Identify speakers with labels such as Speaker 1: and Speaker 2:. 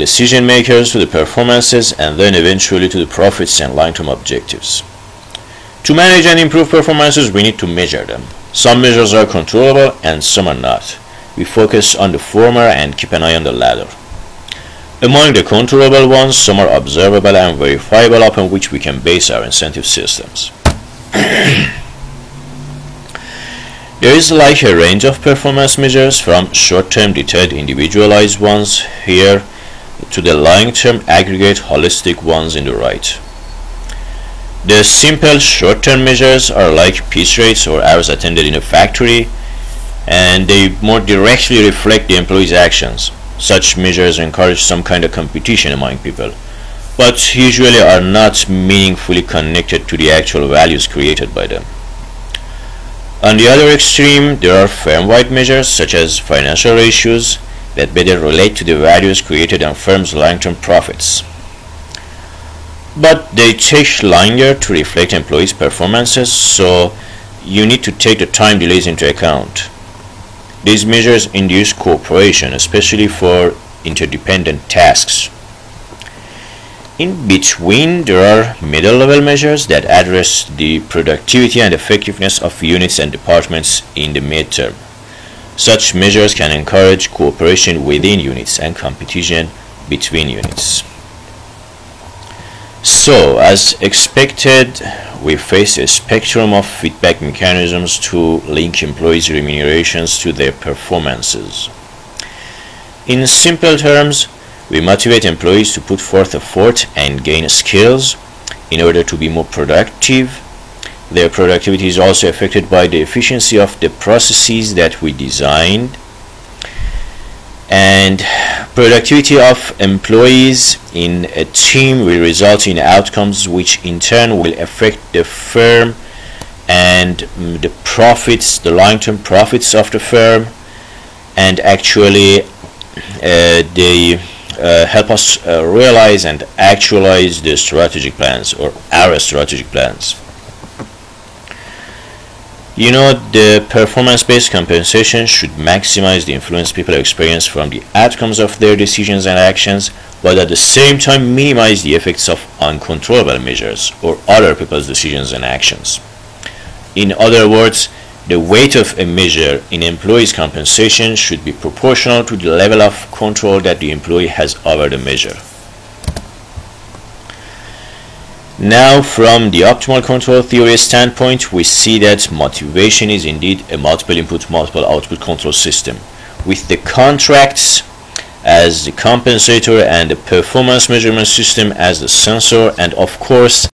Speaker 1: decision makers, to the performances, and then eventually to the profits and long-term objectives. To manage and improve performances, we need to measure them. Some measures are controllable and some are not. We focus on the former and keep an eye on the latter. Among the controllable ones, some are observable and verifiable upon which we can base our incentive systems. There is like a range of performance measures, from short-term detailed individualized ones here to the long-term aggregate holistic ones in the right. The simple short-term measures are like piece rates or hours attended in a factory, and they more directly reflect the employee's actions. Such measures encourage some kind of competition among people, but usually are not meaningfully connected to the actual values created by them. On the other extreme, there are firm-wide measures such as financial ratios that better relate to the values created on firms' long-term profits. But they take longer to reflect employees' performances, so you need to take the time delays into account. These measures induce cooperation, especially for interdependent tasks. In between, there are middle-level measures that address the productivity and effectiveness of units and departments in the midterm. Such measures can encourage cooperation within units and competition between units. So, as expected, we face a spectrum of feedback mechanisms to link employees' remunerations to their performances. In simple terms, we motivate employees to put forth effort and gain skills in order to be more productive. Their productivity is also affected by the efficiency of the processes that we designed. And productivity of employees in a team will result in outcomes which in turn will affect the firm and the profits, the long-term profits of the firm, and actually they help us realize and actualize the strategic plans, or our strategic plans. You know, the performance-based compensation should maximize the influence people experience from the outcomes of their decisions and actions, but at the same time minimize the effects of uncontrollable measures or other people's decisions and actions. In other words, the weight of a measure in employees' compensation should be proportional to the level of control that the employee has over the measure. Now, from the optimal control theory standpoint, we see that motivation is indeed a multiple input, multiple output control system, with the contracts as the compensator and the performance measurement system as the sensor, and of course